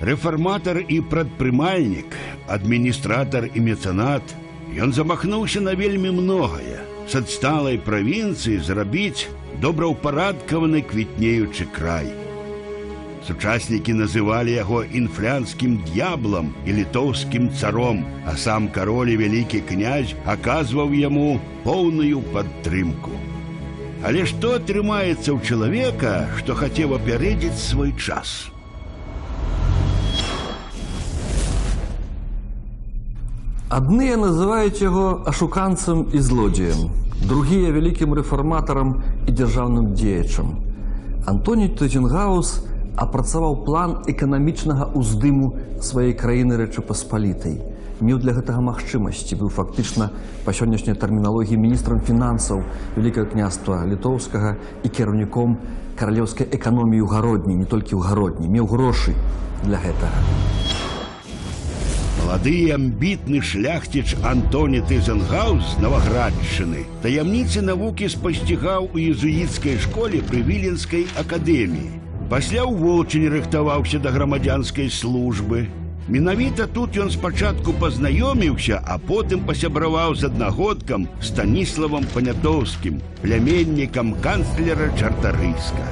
Рэфарматар і прадпрымальнік, адміністратар і мецэнат, ён замахнуўся на вельмі многае. З адсталай правінцыі зрабіць добраўпарадкаваны квітнеючы край. Сучаснікі называлі яго інфлянскім д'яблам і літоўскім царом, а сам кароль і вялікі князь аказваў яму поўную падтрымку. Але што атрымаецца ў чалавека, што хацеў апярэдзіць свой час? Адныя называюць яго ашуканцам і злодзеем, другія вялікім рэфарматарам і дзяржаўным дзеячам. Антоні Тызенгаус апрацаваў план эканамічнага ўздыму сваёй краіны Рэчы Паспалітай. Меў для гэтага магчымасці, быў фактычна па сённяшняй тэрміналогіі міністрам фінансаў Вялікага княства літоўскага і кіраўніком каралеўскай эканоміі ў Гародні, не толькі ў Гародні, меў грошы для гэтага. Малады і амбітны шляхціч Антоні Тызенгаус з Наваградшчыны таямніцы навукі спасцігаў у езуіцкай школе пры Віленскай акадэміі. Пасля ў Волчыне рыхтаваўся да грамадзянскай службы. Менавіта тут ён спачатку пазнаёміўся, а потым пасябраваў з аднагодкам Станіславам Панятоўскім, пляменнікам канцлера Чартарыйска.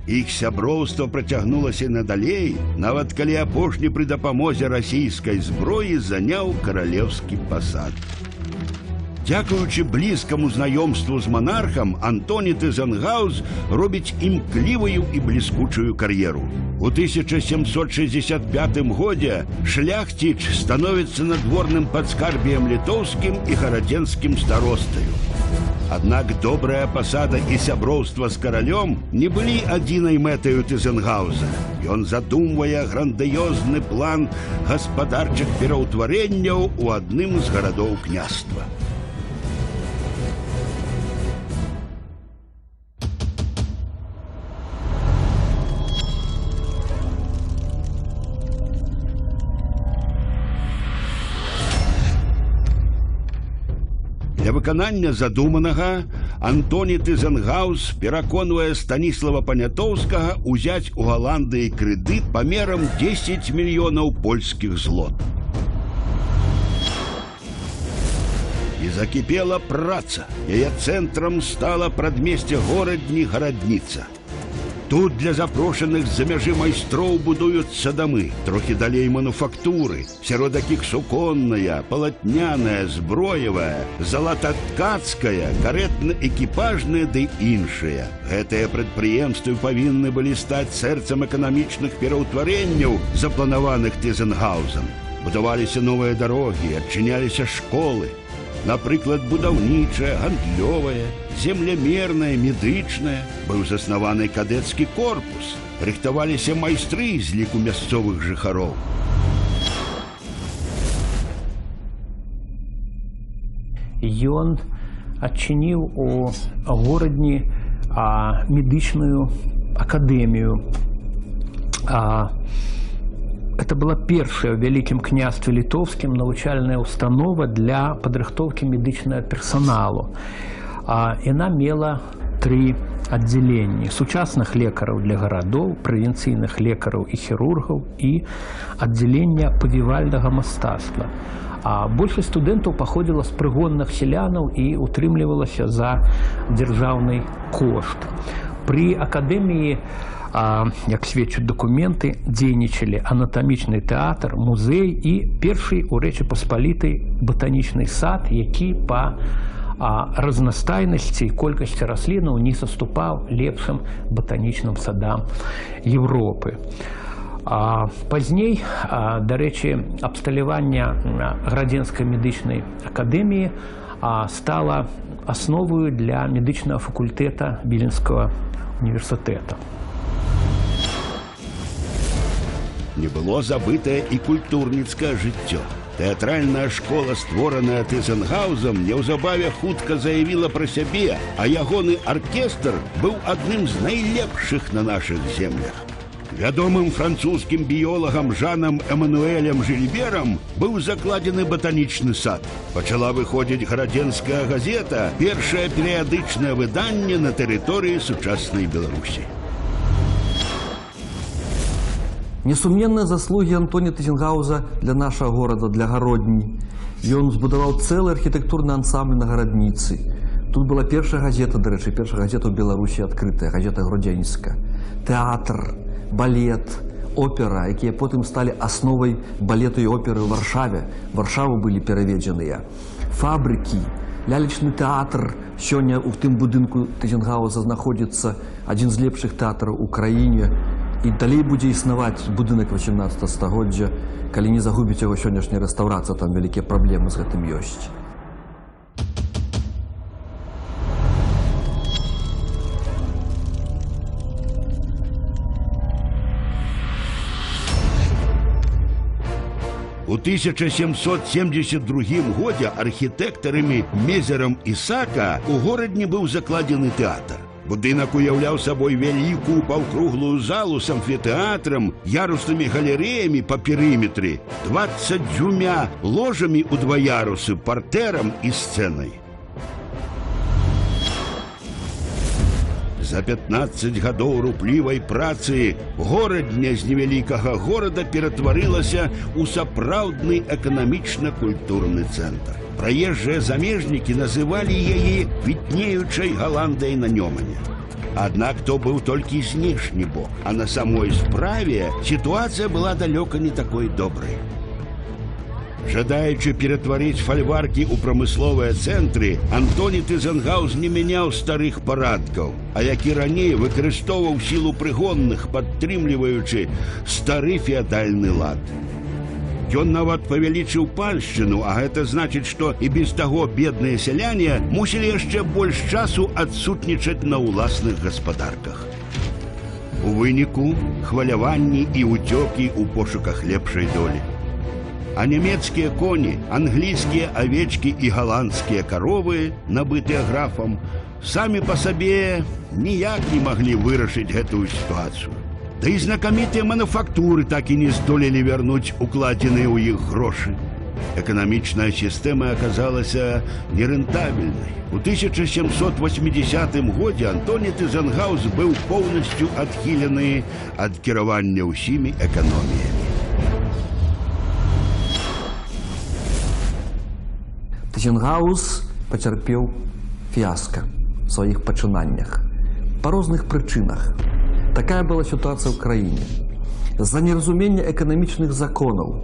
Іх сяброўства працягнулася надалей, нават калі апошні пры дапамозе расійскай зброі заняў каралеўскі пасад. Дзякуючы блізкаму знаёмству з манархам, Антоні Тызенгаус робіць імклівую і бліскучую кар'еру. У 1765 годзе шляхціч становіцца надворным падскарбіем літоўскім і гарадзенскім старостаю. Аднак добрая пасада і сяброўства з каралём не былі адзінай мэтаю Тызенгауса. Ён задумвае грандыёзны план гаспадарчых пераўтварэнняў у адным з гарадоў княства. Для выканання задуманага Антоні Тызенгаус пераконвае Станіслава Панятоўскага узяць у Галандыі крэдыт памерам 10 мільёнаў польскіх злот. І закіпела праца. Яе цэнтрам стала прадмесце горадні Гарадніца. Тут для запрошаных з-за мяжы майстроў будуюцца дамы, трохі далей мануфактуры, сярод якіх суконная, палатняная, зброевая, залататкацкая, карэтна-экіпажная ды іншыя. Гэтыя прадпрыемствы павінны былі стаць сэрцам эканамічных пераўтварэнняў, запланаваных Тызенгаусам. Будаваліся новыя дарогі, адчыняліся школы. Напрыклад, будаўнічая, гандлёвая, землемерная, медычная. Быў заснаваны кадэцкі корпус. Рыхтаваліся майстры з ліку мясцовых жыхароў. Ён адчыніў у горадні медычную акадэмію. Это была першая ў Вялікім княстве літоўскім навучальная установа для падрыхтоўкі медычнага персаналу. Яна мела 3 аддзяленні: сучасных лекараў для гарадоў, правінцыйных лекараў і хірургаў і аддзялення павівальнага мастацтва. Большасць студэнтаў паходзіла з прыгонных селянаў і утрымлівалася за дзяржаўны кошт. Пры акадэміі, як сведчаць дакументы, дзейнічалі анатамічны тэатр, музей і першы ў Рэчы Паспалітай батанічны сад, які па разнастайнасці і колькасці раслінаў не саступаў лепшым батанічным садам Еўропы. Пазней, дарэчы, абсталяванне Гарадзенскай медычнай акадэміі стала асновою для медычнага факультэта Віленскага універсітэта. Не было забытае і культурніцкае жыццё. Тэатральная школа, створаная Тызенгаусам, неўзабаве хутка заявіла пра сябе, а ягоны аркестр быў адным з найлепшых на нашых землях. Вядомым французскім біёлагам Жанам Эмануэлем Жильберам быў закладзены батанічны сад. Пачала выходзіць гарадзенская газета, першае перыядычнае выданне на тэрыторыі сучаснай Беларусі. Несумненныя заслугі Антоні Тызенгаўза для нашага горада, для гародні. Ён збудаваў цэлы архітэктурны ансамбль на гарадніцы. Тут была першая газета, дарэчы, першая газета ў Беларусі адкрытая, газета Гродзенска. Тэатр, балет, опера, якія потым сталі асновай балету і оперы ў Варшаве. Варшаву былі пераведзеныя. Фабрыкі, лялечны тэатр. Сёння ў тым будынку Тызенгаўза знаходзіцца адзін з лепшых тэатраў у краіне. І далей будзе існаваць будынак 18 стагоддзя, калі не загубіць яго сённяшняя рэстаўрацыя, там вялікія праблемы з гэтым ёсць. У 1772 годзе архітэктарамі Мезерам і Сака у горадні быў закладзены тэатр. Будынак уяўляў сабой вялікую паўкруглую залу з амфітэатрам, яруснымі галерэямі па перыметры, 22 ложамі ў 2 ярусы, партэрам і сцэнай. За 15 гадоў руплівай працы горадня з невялікага горада ператварылася ў сапраўдны эканамічна-культурны цэнтр. Праезжыя замежнікі называлі яе квітнеючай Галандай на Нёмане. Аднак то быў толькі знешні бок, а на самой справе сітуацыя была далёка не такой добрай. Жадаючы ператварыць фальваркі ў прамысловыя цэнтры, Антоні Тызенгаўз не мяняў старых парадкаў, а як і раней выкарыстоўваў сілу прыгонных, падтрымліваючы стары феадальны лад. Ён нават павялічыў паншчыну, а гэта значыць, што і без таго бедныя сяляне мусілі яшчэ больш часу адсутнічаць на ўласных гаспадарках. У выніку хваляванні і ўцёкі ў пошуках лепшай долі. А нямецкія коні, англійскія авечкі і галандскія каровы, набытыя графам, самі па сабе ніяк не маглі вырашыць гэтую сітуацыю. Да і знакамітыя мануфактуры так і не здолелі вярнуць укладзеныя ў іх грошы. Эканамічная сістэма аказалася нерэнтабельнай. У 1780 годзе Антоні Тызенгаўз быў поўнасцю адхілены ад кіравання ўсімі эканоміямі. Тызенгаўз пацярпеў фіяска ў сваіх пачынаннях па розных прычынах. Такая была сітуацыя ў краіне. З-за неразумення эканамічных законаў.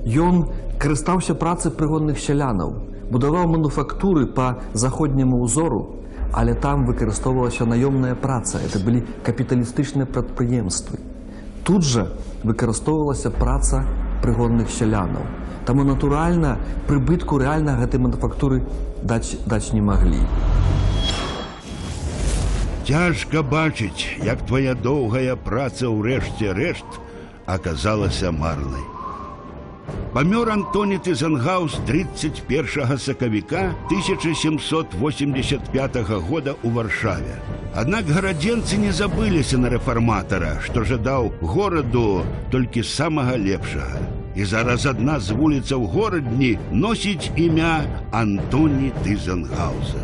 Ён карыстаўся працай прыгонных сялянаў, будаваў мануфактуры па заходняму ўзору, але там выкарыстоўвалася наёмная праца. Это былі капіталістычныя прадпрыемствы. Тут жа выкарыстоўвалася праца прыгонных сялянаў. Таму, натуральна, прыбытку рэальна гэтай мануфактуры даць не маглі. Цяжка бачыць, як твая доўгая праца ў рэшце рэшт аказалася марнай. Памёр Антоні Тызенгаўз 31 сакавіка 1785 года ў Варшаве. Аднак гарадзенцы не забыліся на рэфарматара, што жадаў гораду толькі самага лепшага. І зараз адна з вуліцаў горадні носіць імя Антоні Тызенгаўза.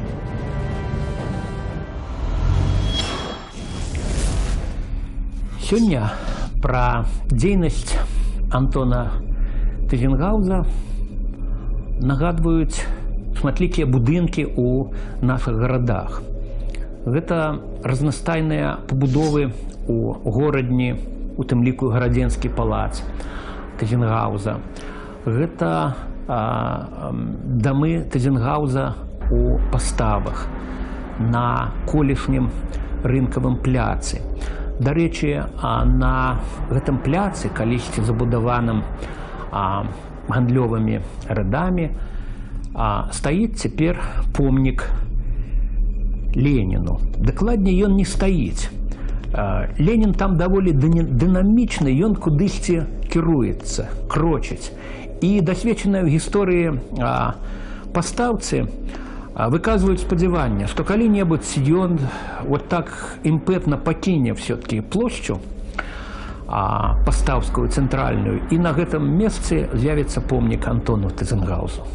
Сёння пра дзейнасць Антона Тызенгаўза нагадваюць шматлікія будынкі ў нашых гарадах. Гэта разнастайныя пабудовы ў горадні, у тым ліку гарадзенскі палац Тызенгаўза. Гэта дамы Тызенгаўза ў паставах на колішнім рынкавым пляцы. Дарэчы, на гэтым пляцы, калісьці забудаваным гандлёвымі радамі, стаіць цяпер помнік Леніну. Дакладней, ён не стаіць. Ленін там даволі дынамічны, ён кудысьці кіруецца, крочыць. І дасведчаныя ў гісторыі пастаўцы выказваюць спадзяванне, што калі-небудзь ён вот так імпэтна пакіне все-таки плошчу пастаўскую цэнтральную, і на гэтым месцы з'явіцца помнік Антону Тызенгаўзу.